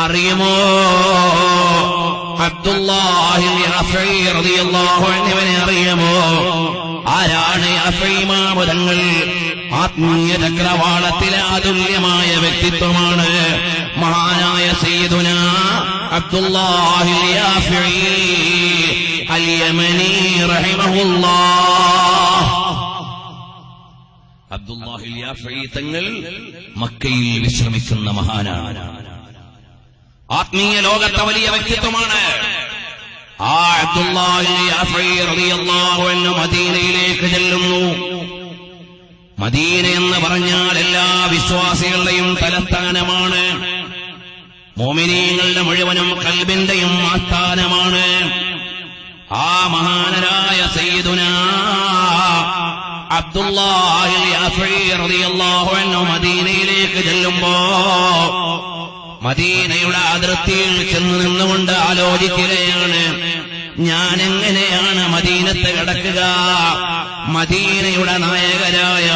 അറിയുമോ? അബ്ദുല്ലാഹി യാഫഈ റളിയല്ലാഹു അൻഹുവിനെ അറിയുമോ? ആരാണ് യാഫഈ ഇമാം തങ്ങൾ? ആത്മീയ ചക്രവാളത്തിലെ അതുല്യമായ വ്യക്തിത്വമാണ് മഹാനായ സയ്യിദുനാ അബ്ദുല്ലാഹി യാഫഈ അൽ യമനി റഹിമഹുല്ലാഹ്. അബ്ദുല്ലാഹി യാഫഈ തങ്ങൾ മക്കയിൽ വിശ്രമിക്കുന്ന മഹാനാണ്. ആത്മീയ ലോകത്തെ വലിയ വ്യക്തിത്വമാണ്. ആ അബ്ദുല്ലാഹി യാഫഈ റളിയല്ലാഹു അൻഹു മദീനയിലേക്ക് ചെല്ലുന്നു. മദീന എന്ന് പറഞ്ഞാൽ എല്ലാ വിശ്വാസികളുടെയും തലസ്ഥാനമാണ്. മുഅ്മിനീങ്ങളുടെ മുഴുവനും ഖൽബിന്റെയും ആസ്ഥാനമാണ്. ആ മഹാനരായ സയ്യിദുനാ അബ്ദുല്ലാഹി യാഫഈ റളിയല്ലാഹു അൻഹു മദീനയിലേക്ക് ചെല്ലുമ്പോ മദീനയുടെ അതിർത്തിയിൽ ചെന്ന് നിന്നുകൊണ്ട് ആലോചിക്കുകയാണ്, ഞാൻ എങ്ങനെയാണ് മദീനത്ത് കടക്കുക? മദീനയുടെ നായകരായ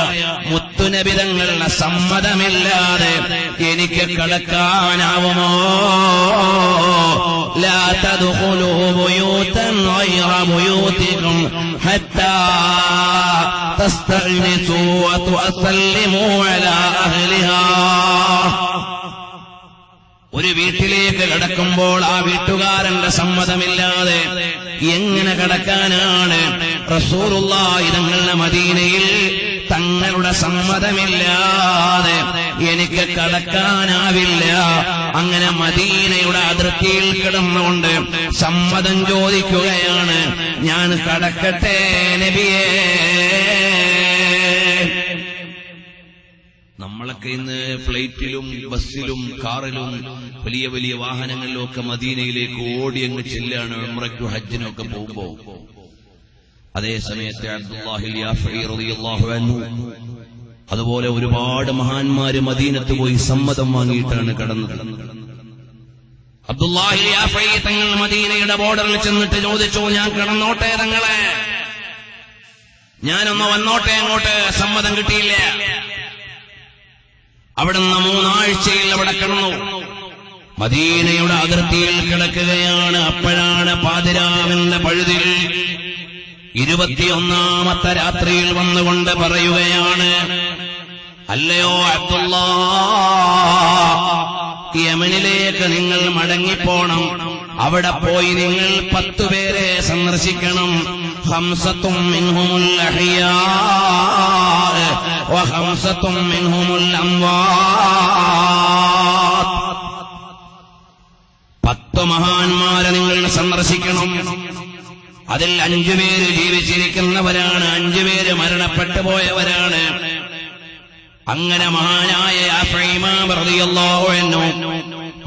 മുത്തുനബി തങ്ങളുടെ സമ്മതമില്ലാതെ എനിക്ക് കടക്കാനാവുമോ? ലാ തദ്ഖുലൂ ബുയൂതൻ ഗൈറ ബുയൂതികും ഹത്താ തസ്തഗ്നിസൂ വതുസല്ലിമൂ അലാ അഹ്ലിഹാ. ഒരു വീട്ടിലേക്ക് കടക്കുമ്പോൾ ആ വീട്ടുകാരന്റെ സമ്മതമില്ലാതെ എങ്ങനെ കടക്കാനാണ്? റസൂലുള്ളാഹി തങ്ങളുടെ മദീനയിൽ തങ്ങളുടെ സമ്മതമില്ലാതെ എനിക്ക് കടക്കാനാവില്ല. അങ്ങനെ മദീനയുടെ അതിർത്തിയിൽ കിടന്നുകൊണ്ട് സമ്മതം ചോദിക്കുകയാണ്, ഞാൻ കടക്കട്ടെ നബിയേ? നമ്മളൊക്കെ ഇന്ന് ഫ്ലൈറ്റിലും ബസ്സിലും കാറിലും വലിയ വലിയ വാഹനങ്ങളിലും ഒക്കെ മദീനയിലേക്ക് ഓടി അങ്ങ് ചെല്ലാണ് ഉംറയ്ക്കും ഹജ്ജിനും ഒക്കെ പോകുമ്പോ. അതേ സമയത്ത് അബ്ദുല്ലാഹി യാഫഈ റളിയല്ലാഹു അൻഹു അതുപോലെ ഒരുപാട് മഹാന്മാര് മദീനത്ത് പോയി സമ്മതം വാങ്ങിയിട്ടാണ് കടന്നത്. അബ്ദുല്ലാഹി യാഫഈ തങ്ങൾ മദീനയുടെ ബോർഡറിൽ ചെന്നിട്ട് ചോദിച്ചു, ഞാൻ കടന്നോട്ടെ തങ്ങളെ? ഞാനൊന്ന് വന്നോട്ടെ അങ്ങോട്ട്? സമ്മതം കിട്ടിയില്ല. അവിടുന്ന് 3 ആഴ്ചയിൽ അവിടെ കിടന്നു. മദീനയുടെ അതിർത്തിയിൽ കിടക്കുകയാണ്. അപ്പോഴാണ് പാതിരാവിന്റെ പഴുതിൽ 21ാമത്തെ രാത്രിയിൽ വന്നുകൊണ്ട് പറയുകയാണ്, അല്ലയോ അബ്ദുല്ലാഹ്, യമനിലേക്ക് നിങ്ങൾ മടങ്ങിപ്പോണം. അവിടെ പോയി നിങ്ങൾ 10 പേരെ സന്ദർശിക്കണം. ഖംസത്തും മിൻഹുമുൽ അഹ്യാ വഖംസത്തും മിൻഹുമുൽ അംവാത്. 10 മഹാന്മാരെ നിങ്ങൾ സന്ദർശിക്കണം. അതിൽ 5 പേര് ജീവിച്ചിരിക്കുന്നവരാണ്, 5 പേര് മരണപ്പെട്ടു പോയവരാണ്. അങ്ങനെ മഹാനായ യാഫഈ ഇമാം റളിയല്ലാഹു അൻഹു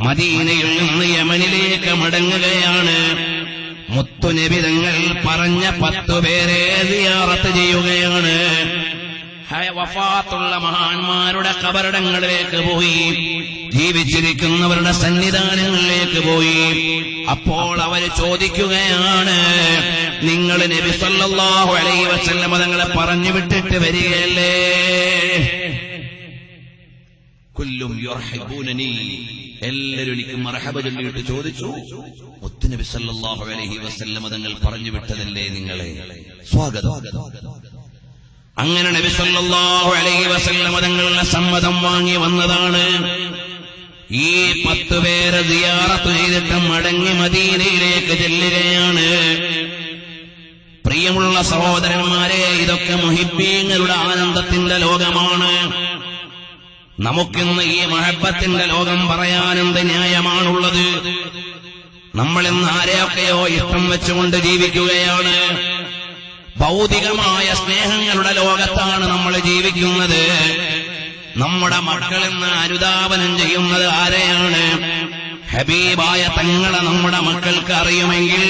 മദീനയിൽ നിന്ന് യമനിലേക്ക് മടങ്ങുകയാണ്. മുത്തുനബി തങ്ങൾ പറഞ്ഞ 10 പേരെ സിയാറത്ത് ചെയ്യുകയാണ്. വഫാത്തുള്ള മഹാന്മാരുടെ ഖബറിടങ്ങളിലേക്ക് പോയി, ജീവിച്ചിരിക്കുന്നവരുടെ സന്നിധാനങ്ങളിലേക്ക് പോയി. അപ്പോൾ അവർ ചോദിക്കുകയാണ്, നിങ്ങൾ നബി സല്ലല്ലാഹു അലൈഹി വസല്ലം തങ്ങളെ പറഞ്ഞു വിട്ടിട്ട് വരികയല്ലേ? കുല്ലും യുർഹിബൂനനി, എല്ലാവരും എനിക്ക് മർഹബ ചൊല്ലിയിട്ട് ചോദിച്ചു, മുത്തുനബി സല്ലല്ലാഹു അലൈഹി വസല്ലം തങ്ങൾ പറഞ്ഞു വിട്ടതല്ലേ നിങ്ങളെ? സ്വാഗതം. അങ്ങനെ നബി സല്ലല്ലാഹു അലൈഹി വസല്ലം തങ്ങളുടെ സമ്മതം വാങ്ങി വന്നതാണ്. ഈ 10 പേരെ സിയാറത്ത് ചെയ്തിട്ട് മടങ്ങി മദീനയിലേക്ക് ചെല്ലുകയാണ്. പ്രിയമുള്ള സഹോദരന്മാരെ, ഇതൊക്കെ മുഹിബ്ബീങ്ങളുടെ ആനന്ദത്തിന്റെ ലോകമാണ്. നമുക്കിന്ന് ഈ മഹബത്തിന്റെ ലോകം പറയാനെന്ത് ന്യായമാണുള്ളത്? നമ്മളിന്ന് ആരെയൊക്കെയോ ഇഷ്ടം വെച്ചുകൊണ്ട് ജീവിക്കുകയാണ്. ഭൗതികമായ സ്നേഹങ്ങളുടെ ലോകത്താണ് നമ്മൾ ജീവിക്കുന്നത്. നമ്മുടെ മക്കളെന്ന് അനുധാവനം ചെയ്യുന്നത് ആരെയാണ്? ഹബീബായ തങ്ങളെ നമ്മുടെ മക്കൾക്ക് അറിയുമെങ്കിൽ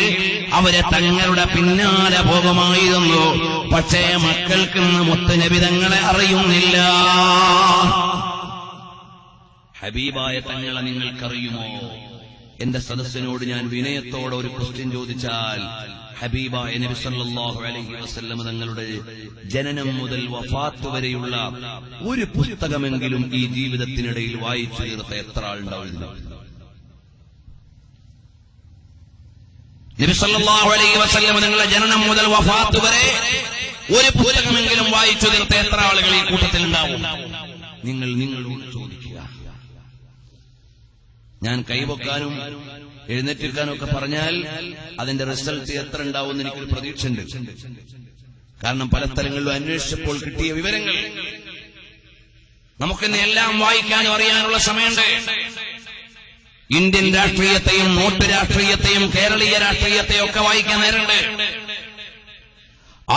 അവരെ തങ്ങളുടെ പിന്നാലെ പോകുമായിരുന്നു. പക്ഷേ മക്കൾക്കിന്ന് മുത്തുനബി തങ്ങളെ അറിയുന്നില്ല. ഹബീബായ തങ്ങളെ നിങ്ങൾക്കറിയുമോ? എന്റെ സദസ്സിനോട് ഞാൻ വിനയത്തോടെ ഒരു ക്വസ്റ്റ്യൻ ചോദിച്ചാൽ, ഹബീബായ നബി സല്ലല്ലാഹു അലൈഹി വസല്ലം തങ്ങളുടെ ജനനം മുതൽ വഫാത്ത് വരെയുള്ള ഒരു പുസ്തകമെങ്കിലും ഈ ജീവിതത്തിനിടയിൽ വായിച്ചു തീർത്ത എത്ര ആളുണ്ടാവുന്നു? നബി സല്ലല്ലാഹു അലൈഹി വസല്ലം നിങ്ങളുടെ ജനനം മുതൽ വഫാത്ത് വരെ ഒരു പുസ്തകമെങ്കിലും വായിച്ചു തീർത്ത എത്ര ആളുകൾ ഈ കൂട്ടത്തിൽ ഉണ്ടാവും? നിങ്ങൾ നിങ്ങളോട് ചോദിക്കുക. ഞാൻ കൈവക്കാനും എഴുന്നേറ്റിരിക്കാനും ഒക്കെ പറഞ്ഞാൽ അതിന്റെ റിസൾട്ട് എത്ര ഉണ്ടാവും എന്ന് എനിക്കൊരു പ്രതീക്ഷയുണ്ട്. കാരണം പല സ്ഥലങ്ങളിലും അന്വേഷിച്ചപ്പോൾ കിട്ടിയ വിവരങ്ങൾ നമുക്കിന്ന് എല്ലാം വായിക്കാനും അറിയാനുള്ള സമയമുണ്ട്. ഇന്ത്യൻ രാഷ്ട്രീയത്തെയും നോട്ട് രാഷ്ട്രീയത്തെയും കേരളീയ രാഷ്ട്രീയത്തെയും ഒക്കെ വായിക്കാൻ നേരമുണ്ട്.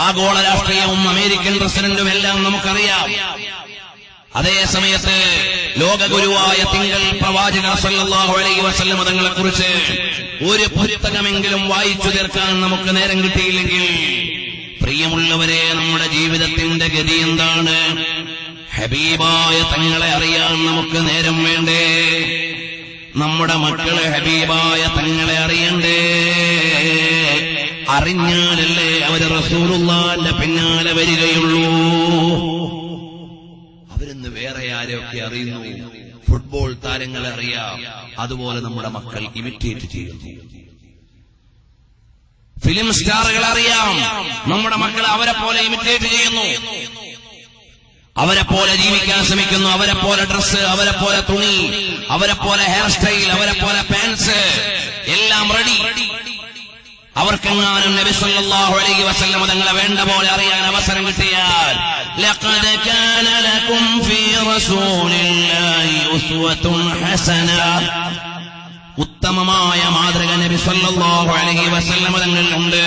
ആഗോള രാഷ്ട്രീയവും അമേരിക്കൻ പ്രസിഡന്റും എല്ലാം നമുക്കറിയാം. അതേ സമയത്ത് ലോകഗുരുവായ തിങ്കൾ പ്രവാചകർ സല്ലല്ലാഹു അലൈഹി വസല്ലം തങ്ങളെക്കുറിച്ച് ഒരു പുസ്തകമെങ്കിലും വായിച്ചു തീർക്കാൻ നമുക്ക് നേരം കിട്ടിയില്ലെങ്കിൽ, പ്രിയമുള്ളവരെ, നമ്മുടെ ജീവിതത്തിന്റെ ഗതി എന്താണ്? ഹബീബായ തങ്ങളെ അറിയാൻ നമുക്ക് നേരം വേണ്ടേ? നമ്മുടെ മക്കളെ ഹബീബായ തങ്ങളെ അറിയണ്ടേ? അറിഞ്ഞാലല്ലേ അവര് റസൂലുള്ളാഹിന്റെ പിന്നാലെ വരികയുള്ളൂ. അവരിന്ന് വേറെ ആരെയൊക്കെ അറിയുന്നു, ഫുട്ബോൾ താരങ്ങളെ അറിയാം, അതുപോലെ നമ്മുടെ മക്കൾ ഇമിറ്റേറ്റ് ചെയ്യുന്നു. ഫിലിം സ്റ്റാറുകളെ അറിയാം, നമ്മുടെ മക്കൾ അവരെ പോലെ ഇമിറ്റേറ്റ് ചെയ്യുന്നു. അവരെ പോലെ ജീവിക്കാൻ ശ്രമിക്കുന്നു, അവരെ പോലെ ഡ്രസ്സ്, അവരെ പോലെ തുണി, അവരെ പോലെ ഹെയർ സ്റ്റൈൽ, അവരെ പോലെ പാൻസ്, എല്ലാം റെഡി. അവർക്കെങ്ങാനും നബി സല്ലല്ലാഹു അലൈഹി വസല്ലം തങ്ങളെ വേണ്ട പോലെ അറിയാൻ അവസരം കിട്ടിയാൽ, ലഖദ് കാന ലകും ഫീ റസൂലില്ലാഹി ഉസ്വത്തുൻ ഹസന, ഉത്തമമായ മാതൃക നബി സല്ലല്ലാഹു അലൈഹി വസല്ലം തങ്ങളിലുണ്ട്.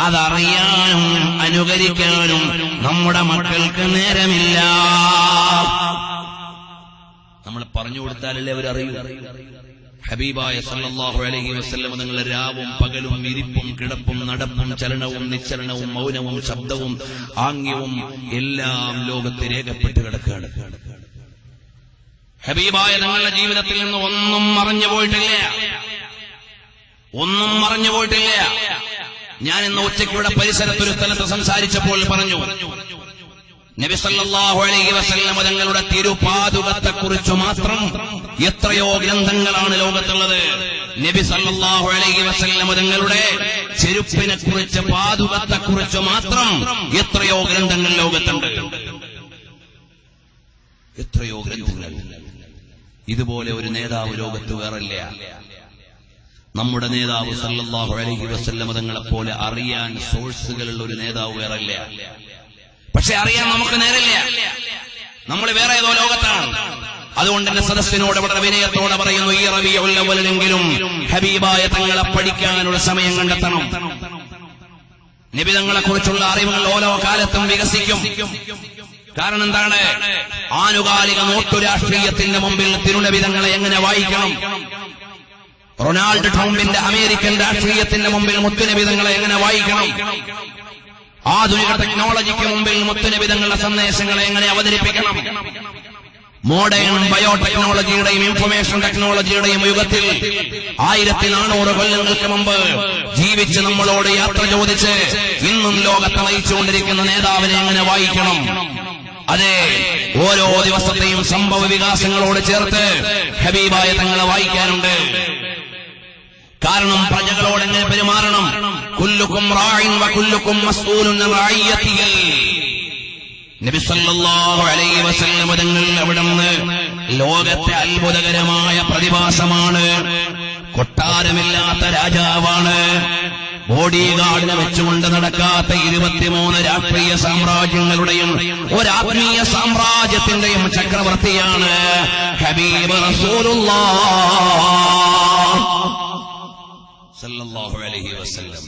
അതറിയാനും അനുകരിക്കാനും നമ്മുടെ മക്കൾക്ക് നേരമില്ല. നമ്മൾ പറഞ്ഞു കൊടുത്താലല്ലേ അവരറിയൂ. ഹബീബായ സല്ലല്ലാഹു അലൈഹി വസല്ലം തങ്ങളുടെ രാവും പകലും ഇരിപ്പും കിടപ്പും നടപ്പും ചലനവും നിശ്ചലനവും മൗനവും ശബ്ദവും ആംഗ്യവും എല്ലാം ലോകത്ത് രേഖപ്പെട്ട് കിടക്കുകയാണ്. ഹബീബായ തങ്ങളുടെ ജീവിതത്തിൽ നിന്ന് ഒന്നും മറഞ്ഞു പോയിട്ടില്ല, ഒന്നും മറഞ്ഞു പോയിട്ടില്ല. ഞാൻ ഇന്ന് ഉച്ചയ്ക്കിവിടെ പരിസരത്തൊരു സ്ഥലത്ത് സംസാരിച്ചപ്പോൾ പറഞ്ഞു, നബി സല്ലല്ലാഹു അലൈഹി വസല്ലം തങ്ങളുടെ തിരുപാദുകത്തെക്കുറിച്ച് മാത്രം എത്രയോ ഗ്രന്ഥങ്ങളാണ് ലോകത്തുള്ളത്. നബി സല്ലല്ലാഹു അലൈഹി വസല്ലം തങ്ങളുടെ ചെരുപ്പിനെ കുറിച്ച്, പാദുകത്തെക്കുറിച്ച് മാത്രം എത്രയോ ഗ്രന്ഥങ്ങൾ ലോകത്തുണ്ട്, എത്രയോ ഗ്രന്ഥങ്ങൾ. ഇതുപോലെ ഒരു നേതാവ് ലോകത്ത് വേറില്ല. നമ്മുടെ നേതാവ് സല്ലല്ലാഹു അലൈഹി വസല്ലം തങ്ങളെപ്പോലെ അറിയാൻ സോഴ്സുകളുള്ള ഒരു നേതാവ് വേറില്ല. പക്ഷെ അറിയാൻ നമുക്ക് നേരില്ല, നമ്മൾ വേറെ ഏതോ ലോകത്താണ്. അതുകൊണ്ട് എന്റെ സദസ്സിനോട് വളരെ വിനയത്തോടെ പറയുന്നു, ഈ റബീഉൽ അവ്വലിലെങ്കിലും ഹബീബായ തങ്ങളെ പഠിക്കാനുള്ള സമയം കണ്ടെത്തണം. നബി തങ്ങളെക്കുറിച്ചുള്ള അറിവുകൾ ഓരോ കാലത്തും വികസിക്കും. കാരണം എന്താണ്? ആനുകാലിക നോട്ടു രാഷ്ട്രീയത്തിന്റെ മുമ്പിൽ തിരുനബി തങ്ങളെ എങ്ങനെ വായിക്കണം, റൊണാൾഡ് ട്രംപിന്റെ അമേരിക്കൻ രാഷ്ട്രീയത്തിന്റെ മുമ്പിൽ മുത്തുനബി തങ്ങളെ എങ്ങനെ വായിക്കണം, ആധുനിക ടെക്നോളജിക്ക് മുമ്പിൽ മുത്തുനബി തങ്ങളുടെ സന്ദേശങ്ങളെ എങ്ങനെ അവതരിപ്പിക്കണം, മോഡേൺ ബയോടെക്നോളജിയുടെയും ഇൻഫർമേഷൻ ടെക്നോളജിയുടെയും യുഗത്തിൽ 1400 കൊല്ലങ്ങൾക്ക് മുമ്പ് ജീവിച്ച് നമ്മളോട് യാത്ര ചോദിച്ച് ഇന്നും ലോകത്തെ നയിച്ചുകൊണ്ടിരിക്കുന്ന നേതാവിനെ എങ്ങനെ വായിക്കണം. അതെ, ഓരോ ദിവസത്തെയും സംഭവ വികാസങ്ങളോട് ചേർത്ത് ഹബീബായ തങ്ങളെ വായിക്കാനുണ്ട്. കാരണം പ്രജകളോട് എങ്ങനെ പെരുമാറണം. കുല്ലുക്കും റാഇൻ വ കുല്ലുക്കും മസ്ഊലുൻ അൻ റഅയ്യതിഹി. നബി സല്ലല്ലാഹു അലൈഹി വസല്ലം തങ്ങൾ അവിടുന്ന് ലോകത്തെ അത്ഭുതകരമായ പ്രതിഭാസമാണ്. കൊട്ടാരമില്ലാത്ത രാജാവാണ്. ബോഡി ഗാർഡിനെ വെച്ചുകൊണ്ട് നടക്കാത്ത 23 രാഷ്ട്രീയ സാമ്രാജ്യങ്ങളുടെയും ഒരാത്മീയ സാമ്രാജ്യത്തിന്റെയും ചക്രവർത്തിയാണ് ഹബീബ് റസൂലുള്ളാഹ് സല്ലല്ലാഹു അലൈഹി വസല്ലം.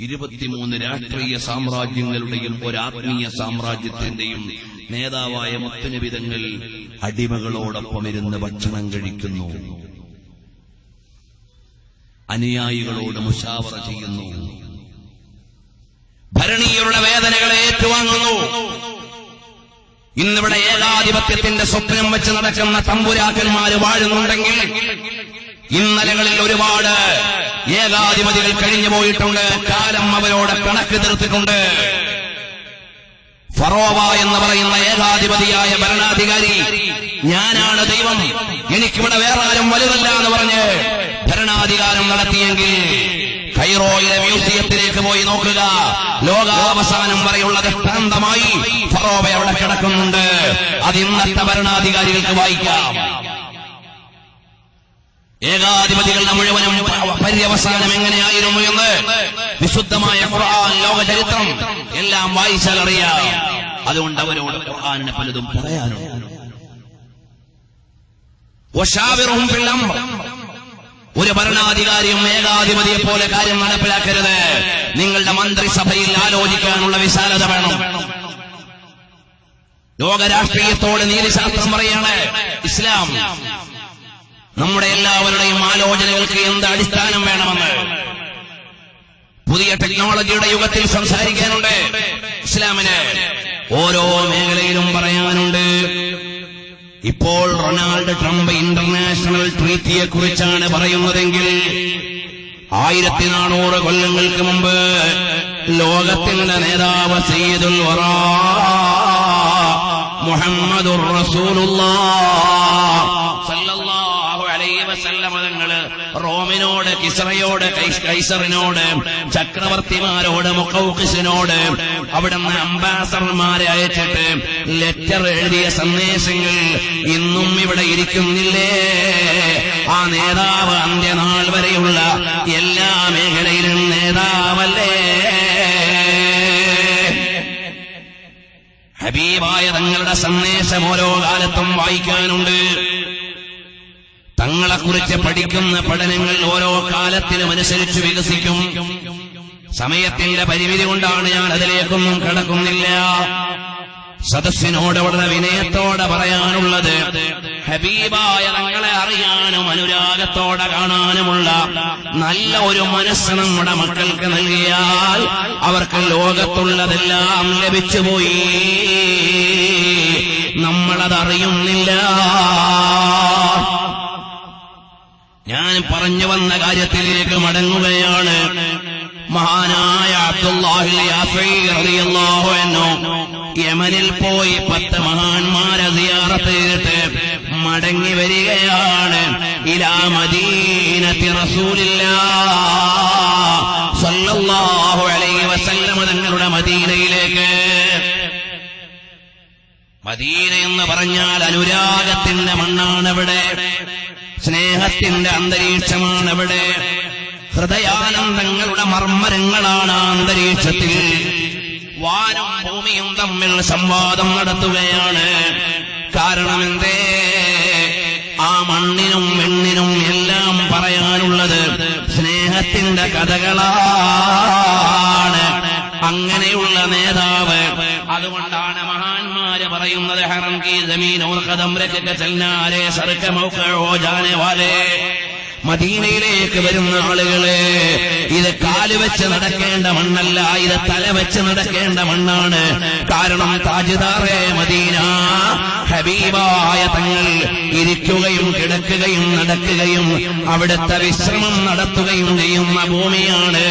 23 രാഷ്ട്രീയ സാമ്രാജ്യങ്ങളുടെയും ഒരാത്മീയ സാമ്രാജ്യത്തിന്റെയും നേതാവായ മുത്തുനബി തങ്ങൾ അടിമകളോടൊപ്പം ഇരുന്ന് ഭക്ഷണം കഴിക്കുന്നു, അനുയായികളോട് മുശാവറ ചെയ്യുന്നു, ഭരണീയരുടെ വേദനകളെ ഏറ്റുവാങ്ങുന്നു. ഇന്നിവിടെ ഏകാധിപത്യത്തിന്റെ സ്വപ്നം വെച്ച് നടക്കുന്ന തമ്പുരാക്കന്മാര് വാഴുന്നുണ്ടെങ്കിൽ ഇന്നലകളിൽ ഒരുപാട് ഏകാധിപതികൾ കഴിഞ്ഞു പോയിട്ടുണ്ട്. കാലം അവരോട് കണക്ക് തീർത്തിട്ടുണ്ട്. ഫറോവ എന്ന് പറയുന്ന ഏകാധിപതിയായ ഭരണാധികാരി, ഞാനാണ് ദൈവം, എനിക്കിവിടെ വേറെ ആരും വലുതല്ല എന്ന് പറഞ്ഞ് ഭരണാധികാരം നടത്തിയെങ്കിൽ കൈറോയിലെ മ്യൂസിയത്തിലേക്ക് പോയി നോക്കുക. ലോകാവസാനം വരെയുള്ള ദൃഷ്ടാന്തമായി ഫറോവ അവിടെ കിടക്കുന്നുണ്ട്. അത് ഇന്നത്തെ ഭരണാധികാരികൾക്ക് വായിക്കാം. ഏകാധിപതികളുടെ മുഴുവനും പര്യവസാനം എങ്ങനെയായിരുന്നു എന്ന് വിശുദ്ധമായ ഖുർആൻ, ലോക ചരിത്രം എല്ലാം വായിച്ചാൽ അറിയാം. അതുകൊണ്ട് അവരോട് ഖുർആനിനെ പലതും പറയാനുണ്ട്. വശാവിറുഹും ഫിൽ അംർ, ഒരു ഭരണാധികാരിയും ഏകാധിപതിയെ പോലെ കാര്യം നടപ്പിലാക്കരുത്. നിങ്ങളുടെ മന്ത്രിസഭയിൽ ആലോചിക്കാനുള്ള വിശാലത വേണം. ലോകരാഷ്ട്രീയത്തോട് നീതിശാസ്ത്രം പറയാണ് ഇസ്ലാം. നമ്മുടെ എല്ലാവരുടെയും ആലോചനകൾക്ക് എന്ത് അടിസ്ഥാനം വേണമെന്ന് പുതിയ ടെക്നോളജിയുടെ യുഗത്തിൽ സംസാരിക്കാനുണ്ട്. ഇസ്ലാമിന് ഓരോ മേഖലയിലും പറയാനുണ്ട്. ഇപ്പോൾ ഡൊണാൾഡ് ട്രംപ് ഇന്റർനാഷണൽ ട്രീറ്റിയെക്കുറിച്ചാണ് പറയുന്നതെങ്കിൽ 1400 കൊല്ലങ്ങൾക്ക് മുമ്പ് ലോകത്തിന്റെ നേതാവ് സയ്യിദുൽ വറാ മുഹമ്മദുർ റസൂലുള്ളാഹ് സല്ലല്ലാഹു അലൈഹി വസല്ലം തങ്ങള് റോമിനോട്, കിസ്റയോട്, കൈസറിനോട്, ചക്രവർത്തിമാരോട്, മുഖൗഖിസിനോട് അവിടുന്ന് അംബാസഡർമാരെ അയച്ചിട്ട് ലെറ്റർ എഴുതിയ സന്ദേശങ്ങൾ ഇന്നും ഇവിടെ ഇരിക്കുന്നില്ലേ? ആ നേതാവ് അന്ത്യനാൾ വരെയുള്ള എല്ലാ മേഖലയിലും നേതാവല്ലേ? ഹബീബായ തങ്ങളുടെ സന്ദേശം ഓരോ കാലത്തും വായിക്കാനുണ്ട്. തങ്ങളെക്കുറിച്ച് പഠിക്കുന്ന പഠനങ്ങൾ ഓരോ കാലത്തിനും അനുസരിച്ച് വികസിക്കും. സമയത്തിന്റെ പരിമിതി കൊണ്ടാണ് ഞാൻ അതിലേക്കൊന്നും കടക്കുന്നില്ല. സദസ്സിനോട് വളരെ വിനയത്തോടെ പറയാനുള്ളത്, ഹബീബായ തങ്ങളെ അറിയാനും അനുരാഗത്തോടെ കാണാനുമുള്ള നല്ല ഒരു മനസ്സ് നമ്മുടെ മക്കൾക്ക് നൽകിയാൽ അവർക്ക് ലോകത്തുള്ളതെല്ലാം ലഭിച്ചുപോയി. നമ്മളതറിയുന്നില്ല. ഞാൻ പറഞ്ഞു വന്ന കാര്യത്തിലേക്ക് മടങ്ങുകയാണ്. മഹാനായ അബ്ദുല്ലാഹിൽ യാഫഈ റളിയല്ലാഹു അൻഹു യമനിൽ പോയി 10 മഹാന്മാരെ സിയാറത്ത് ചെയ്തിട്ട് മടങ്ങി വരികയാണ്. ഇലാ മദീനത്തി റസൂലില്ലാഹ് സ്വല്ലല്ലാഹു അലൈഹി വസല്ലം തങ്ങളുടെ മദീനയിലേക്ക്. മദീന എന്ന് പറഞ്ഞാൽ അനുരാഗത്തിന്റെ മണ്ണാണവിടെ, സ്നേഹത്തിന്റെ അന്തരീക്ഷമാണവിടെ, ഹൃദയാനന്ദങ്ങളുടെ മർമ്മരങ്ങളാണ് അന്തരീക്ഷത്തിൽ. വാനും ഭൂമിയും തമ്മിൽ സംവാദം നടത്തുകയാണ്. കാരണം എന്തേ? ആ മണ്ണിനും വെണ്ണിനും എല്ലാം പറയാനുള്ളത് സ്നേഹത്തിന്റെ കഥകളാണ്. അങ്ങനെയുള്ള നേതാവ്. അതുകൊണ്ടാണ് മഹാന്മാര് പറയുന്നത്, ഹറം കി ജമീൻ ഓർ ഖദം രഖ ചൽനാരെ സർക മൗഖഉ ജാനെ വാലേ. മദീനയിലേക്ക് വരുന്ന ആളുകളെ, ഇത് കാല് വെച്ച് നടക്കേണ്ട മണ്ണല്ല, ഇത് തല വെച്ച് നടക്കേണ്ട മണ്ണാണ്. കാരണം താജ്ദാറെ മദീന, ഹബീബായ തങ്ങൾ ഇരിക്കുകയും കിടക്കുകയും നടക്കുകയും അവിടുത്തെ വിശ്രമം നടത്തുകയും ചെയ്യുന്ന ഭൂമിയാണ്.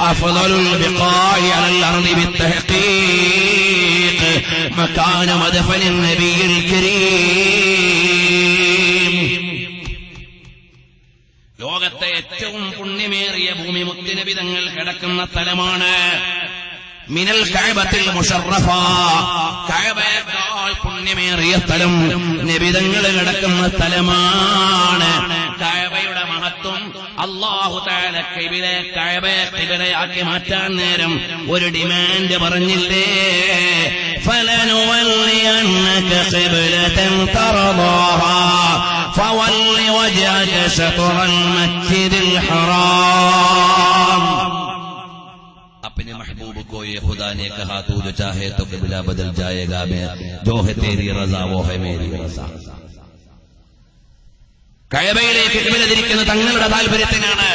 അഫ്ളലുൽ ബിഖാഇ അലൽ അർളി ബിത്തഹ്ഖീഖ് മകാന മദ്ഫനിൻ നബിയിൽ കരീം. ലോകത്തെ ഏറ്റവും പുണ്യമേറിയ ഭൂമി മുത്തുനബി തങ്ങൾ കിടക്കുന്ന സ്ഥലമാണ്. മിനൽ കഅബത്തിൽ മുശറഫ, കഅബയേക്കാൾ പുണ്യമേറിയ സ്ഥലം നബി തങ്ങൾ കിടക്കുന്ന സ്ഥലമാണ്. കഅബയുടെ മഹത്വം അല്ലാഹു തആല കഅബയെ ഖിബലയാക്കി മാറ്റാൻ നേരം ഒരു ഡിമാൻഡ് പറഞ്ഞില്ലേ? فلنولينك قبلة ترضاها فول وجهك شطر المسجد الحرام. अपने महबूब को ये खुदा ने कहा तू जो चाहे तो क़िबला बदल जाएगा, मैं जो है तेरी रज़ा वो है मेरी रज़ा. കഅബയിലേക്ക് ഖിബല തിരിക്കുന്ന തങ്ങളുടെ താല്പര്യത്തിനാണ്,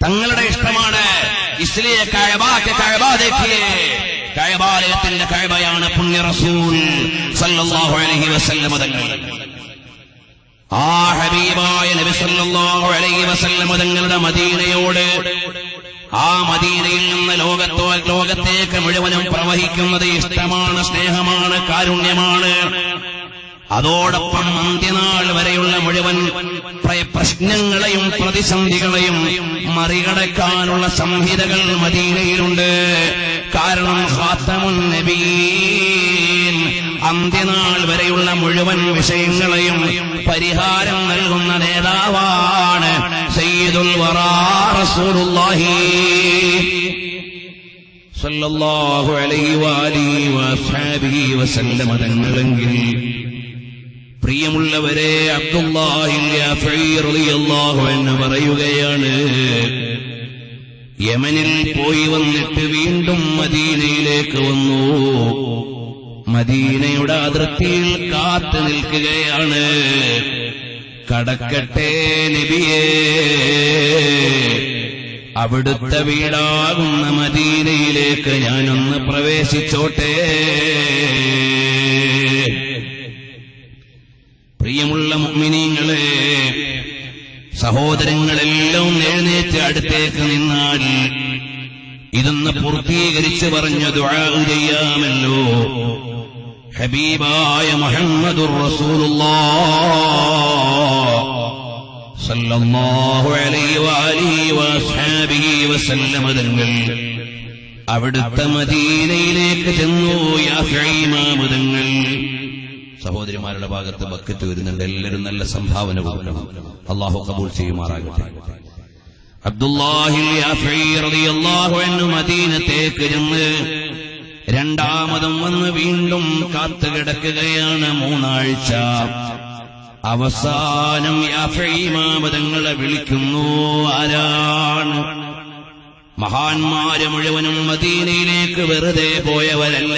തങ്ങളുടെ ഇഷ്ടമാണ്. ഇസ്ലിയെ കഅബാക്ക് കഅബ ദേഖിയേ, കഅബാലയത്തിന്റെ കഅബയാണ് പുണ്യ റസൂൽ സല്ലല്ലാഹു അലൈഹി വസല്ലം തങ്ങൾ. ആ ഹബീബായ നബി സല്ലല്ലാഹു അലൈഹി വസല്ലം തങ്ങളുടെ മദീനയോട്, ആ മദീനയിൽ നിന്ന് ലോകത്തേക്ക് മുഴുവനും പ്രവഹിക്കുന്നത് ഇഷ്ടമാണ്, സ്നേഹമാണ്, കാരുണ്യമാണ്. അതോടൊപ്പം അന്ത്യനാൾ വരെയുള്ള മുഴുവൻ പ്രശ്നങ്ങളെയും പ്രതിസന്ധികളെയും മറികടക്കാനുള്ള സംഹിതകൾ മദീനയിലുണ്ട്. കാരണം ഖാതമുൻ നബിയീൻ, അന്ത്യനാൾ വരെയുള്ള മുഴുവൻ വിഷയങ്ങളെയും പരിഹാരം നൽകുന്ന നേതാവാണ് സയ്യിദുൽ വറാ റസൂലുള്ളാഹി സല്ലല്ലാഹു അലൈഹി വആലിഹി വസഹബിഹി വസല്ലമ തങ്ങളെങ്കിൽ പ്രിയമുള്ളവരെ, അബ്ദുല്ലാഹി യാഫഈ റളിയല്ലാഹു അൻഹു പറയുകയാണ്, യമനിൽ പോയി വന്നിട്ട് വീണ്ടും മദീനയിലേക്ക് വന്നു. മദീനയുടെ അതിർത്തിയിൽ കാത്തു നിൽക്കുകയാണ്. കടക്കട്ടെ നബിയേ, അവിടുത്തെ വീടാകുന്ന മദീനയിലേക്ക് ഞാനൊന്ന് പ്രവേശിച്ചോട്ടെ. പ്രിയമുള്ള മുഅ്മിനീങ്ങളെ, സഹോദരങ്ങളെല്ലാം എഴുന്നേറ്റ് അടുത്തേക്ക് നിന്നാൽ ഇതൊന്ന് പൂർത്തീകരിച്ച് പറഞ്ഞ് ദുആ ചെയ്യാമല്ലോ. ഹബീബായ മുഹമ്മദുർ റസൂലുള്ളാഹ് സല്ലല്ലാഹു അലൈഹി വആലിഹി വസഹബിഹി വസല്ലമ തങ്ങൾ അവിടുത്തെ മദീനയിലേക്ക് ചെന്നു. യാഫഈ മാമുദങ്ങൾ, സഹോദരിമാരുടെ ഭാഗത്ത് ബക്കറ്റ് വരുന്നുണ്ട്. എല്ലാവരും നല്ല സംഭാവന കൊടുക്കണം. അല്ലാഹു കബൂൽ ചെയ്യുമാറാകട്ടെ. അബ്ദുല്ലാഹി യാഫഈ റളിയല്ലാഹു അൻഹു മദീനത്തേക്ക് ചെന്ന് രണ്ടാമതും വന്ന് വീണ്ടും കാത്തുകിടക്കുകയാണ് 3 ആഴ്ച. അവസാനം യാഫഈ മാമുദങ്ങളെ വിളിക്കുന്നു. ആരാണ്? മഹാന്മാര് മുഴുവനും മദീനയിലേക്ക് വെറുതെ പോയവരല്ല.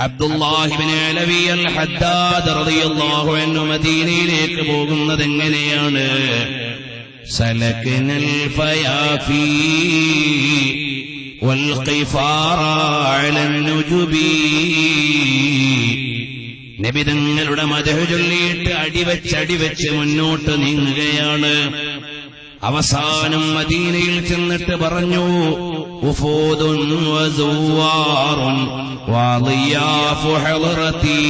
അബ്ദുല്ലാഹി ഇബ്നു അലവി അൽ ഹദ്ദാദ് റളിയല്ലാഹു അൻഹു മദീനയിലേക്ക് പോകുന്നത് എങ്ങനെയാണ്? സലകനൽ ഫയാഫി വൽ ഖിഫാറ അലൻ നുജുബി. നബി തങ്ങളുടെ മദ്ഹ് ചൊല്ലിയിട്ട് അടിവെച്ച് മുന്നോട്ട് നീങ്ങുകയാണ്. അവസാനം മദീനയിൽ ചെന്നിട്ട് പറഞ്ഞു, ഉഫൂദുൻ വസുവാറുൻ വളിയാഫു ഹളറതി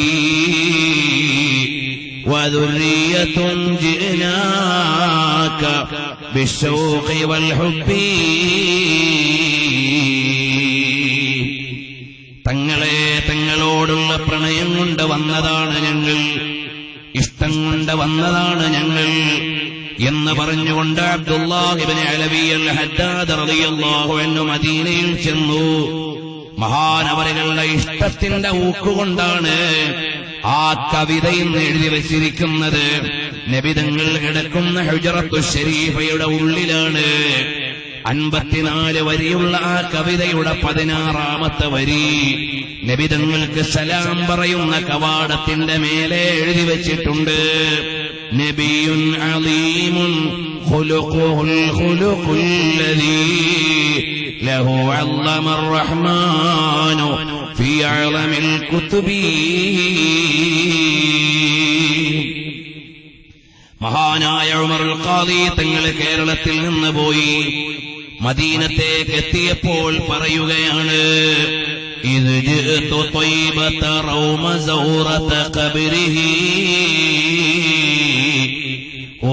വദുരിയത്തുൻ ജിനാക ബിശ്ശൗഖി വൽ ഹുബ്ബി. തങ്ങളെ, തങ്ങളോടുള്ള പ്രണയം കൊണ്ട് വന്നതാണ് ഞങ്ങൾ, ഇഷ്ടം കൊണ്ട് വന്നതാണ് ഞങ്ങൾ എന്ന് പറഞ്ഞുകൊണ്ട് അബ്ദുല്ലാഹി ഇബ്നു അലവി അൽ ഹദ്ദാദ് റളിയല്ലാഹു അൻഹു മദീനയിൽ ചെന്നു. മഹാനവറുകളുടെ ഇഷ്ടത്തിന്റെ ഊക്കുകൊണ്ടാണ് ആ കവിത ഇന്ന് എഴുതി വച്ചിരിക്കുന്നത്. നബിതങ്ങൾ കിടക്കുന്ന ഹുജറത്തു ശരീഫയുടെ ഉള്ളിലാണ്. 54 വരിയുള്ള ആ കവിതയുടെ 16ാമത്തെ വരി നബിതങ്ങൾക്ക് സലാം പറയുന്ന കവാടത്തിന്റെ മേലെ എഴുതി വച്ചിട്ടുണ്ട്. നബിയുൻ അലീമുൻ ഖുലുഖുൽ ഖുലുഖുല്ലദീ ലഹു അല്ലമർ റഹ്മാനു ഫീ അഅലമിൽ കുതുബി. മഹാനായ ഉമറുൽ ഖാദി തങ്ങൾ കേരളത്തിൽ നിന്ന് പോയി മദീനത്തേക്ക് എത്തിയപ്പോൾ പറയുകയാണ്, إذ جئت طيبة روم زورة قبره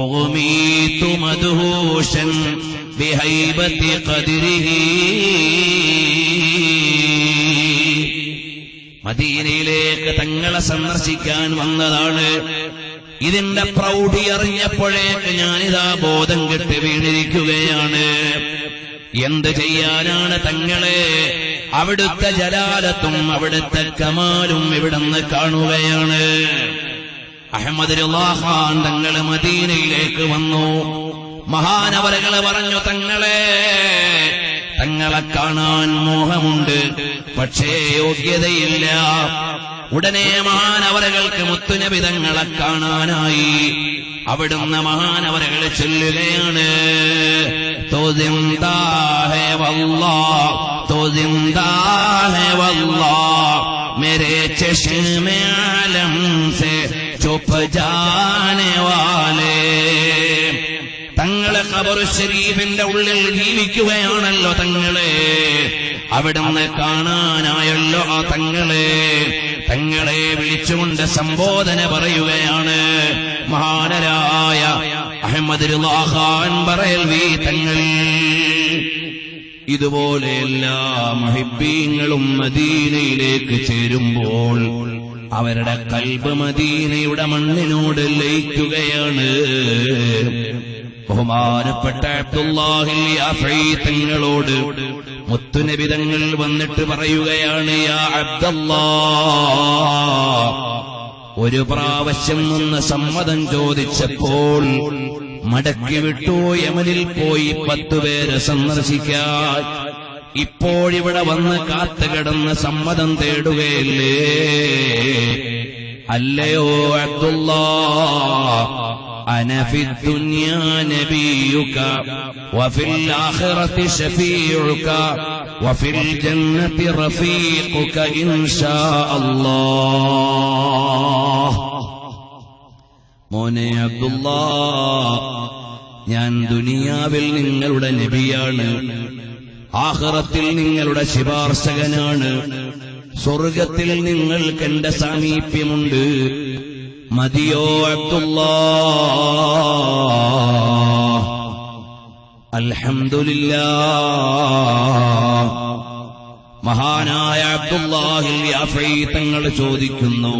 أغميت مدهوشا بهيبة قدره. മദീനയിലേക്ക് തങ്ങളെ സന്ദർശിക്കാൻ വന്നതാണ്. ഇതിന്റെ പ്രൗഢി അറിഞ്ഞപ്പോഴേക്ക് ഞാനിതാ ബോധം കെട്ട് വീണിരിക്കുകയാണ്. എന്ത് ചെയ്യാനാണ് തങ്ങളെ? അവിടുത്തെ ജലാലത്തും അവിടുത്തെ കമാലും ഇവിടുന്ന് കാണുകയാണ്. അഹ്മദ് റിളാ ഖാൻ തങ്ങൾ മദീനയിലേക്ക് വന്നു. മഹാനവറുകൾ പറഞ്ഞു, തങ്ങളെ കാണാൻ മോഹമുണ്ട്, പക്ഷേ യോഗ്യതയില്ല. ഉടനെ മഹാനവറുകൾക്ക് മുത്തുനബി തങ്ങളെ കാണാനായി അവിടുന്ന് മഹാനവറുകൾ ചൊല്ലുകയാണ്, तो जिंदा है वल्लाह, तो जिंदा है वल्लाह, मेरे चश्मे आलम से छुप जाने वाले. തങ്ങളെ ഖബർ ശരീഫിന്റെ ഉള്ളിൽ ജീവിക്കുകയാണല്ലോ തങ്ങളെ. അവിടുന്ന് കാണാനായല്ലോ ആ തങ്ങളെ വിളിച്ചുകൊണ്ട് സംബോധന പറയുകയാണ്. മഹാനരായ അഹ്മദ് റിളാ ഖാൻ ബറേൽവി തങ്ങൾ. ഇതുപോലെ എല്ലാ മുഹിബ്ബീങ്ങളും മദീനയിലേക്ക് ചേരുമ്പോൾ അവരുടെ കൽബ് മദീനയുടെ മണ്ണിനോട് ലയിക്കുകയാണ്. ബഹുമാനപ്പെട്ട അബ്ദുല്ലാഹിൽ യാഫഈ തങ്ങളോട് മുത്തുനബി തങ്ങൾ വന്നിട്ട് പറയുകയാണ്, യാ അബ്ദല്ലാഹ്, ഒരു പ്രാവശ്യം നിന്ന് സമ്മതം ചോദിച്ചപ്പോൾ മടക്കി വിട്ടു, യമനിൽ പോയി 10 പേരെ സന്ദർശിക്കാൻ. ഇപ്പോഴിവിടെ വന്ന് കാത്തുകിടന്ന് സമ്മതം തേടുകയില്ലേ? അല്ലയോ അബ്ദുല്ലാഹ്, അന ഫിദ്ദുനിയാ നബിയുക വഫിൽ ആഖിറതി ശഫീഉക വഫിൽ ജന്നതി റഫീഖുക ഇൻഷാ അല്ലാഹ്. മോനെ അബ്ദുല്ലാഹ്, ഞാൻ ദുനിയാവിൽ നിങ്ങളുടെ നബിയാണ്, ആഖിറത്തിൽ നിങ്ങളുടെ ശുപാർശകനാണ്, സ്വർഗത്തിൽ നിങ്ങൾക്ക് എന്റെ സാമീപ്യമുണ്ട്. മതിയോ അബ്ദുല്ലാഹ്? അൽഹംദുലില്ലാഹ്. മഹാനായ അബ്ദുല്ലാഹിൽ യാഫഈ തങ്ങൾ ചോദിക്കുന്നു,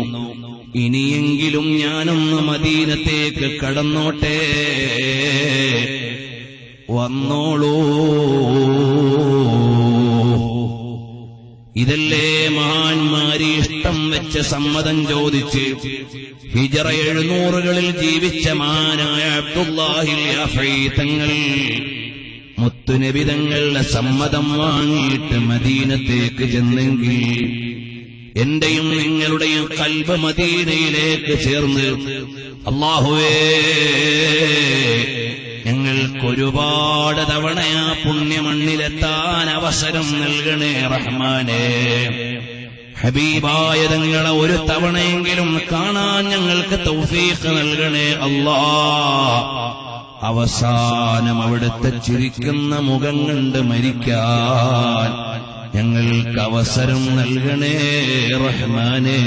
ഇനിയെങ്കിലും ഞാനൊന്ന് മദീനത്തേക്ക് കടന്നോട്ടെ? വന്നോളൂ. ഇതല്ലേ മഹാന്മാരി ഇഷ്ടം വെച്ച് സമ്മതം ചോദിച്ച് ഹിജറ 700കളിൽ ജീവിച്ച മഹാനായ അബ്ദുല്ലാഹിൽ യാഫഈ തങ്ങൾ മുത്തുനബി തങ്ങളുടെ സമ്മതം വാങ്ങിയിട്ട് മദീനത്തേക്ക് ചെന്നെങ്കിൽ എന്റെയും നിങ്ങളുടെയും കൽബ് മദീനയിലേക്ക് ചേർന്ന്, അല്ലാഹുവേ, ഞങ്ങൾക്കൊരുപാട് തവണ ആ പുണ്യമണ്ണിലെത്താൻ അവസരം നൽകണേ റഹ്മാനേ. ഹബീബായ തങ്ങളെ ഒരു തവണയെങ്കിലും കാണാൻ ഞങ്ങൾക്ക് തൗഫീഖ് നൽകണേ അല്ലാഹ്. അവസാനം അവിടുത്തെ ചിരിക്കുന്ന മുഖം കണ്ട് മരിക്കാൻ ഞങ്ങൾക്ക് അവസരം നൽകണേ റഹ്മാനേ.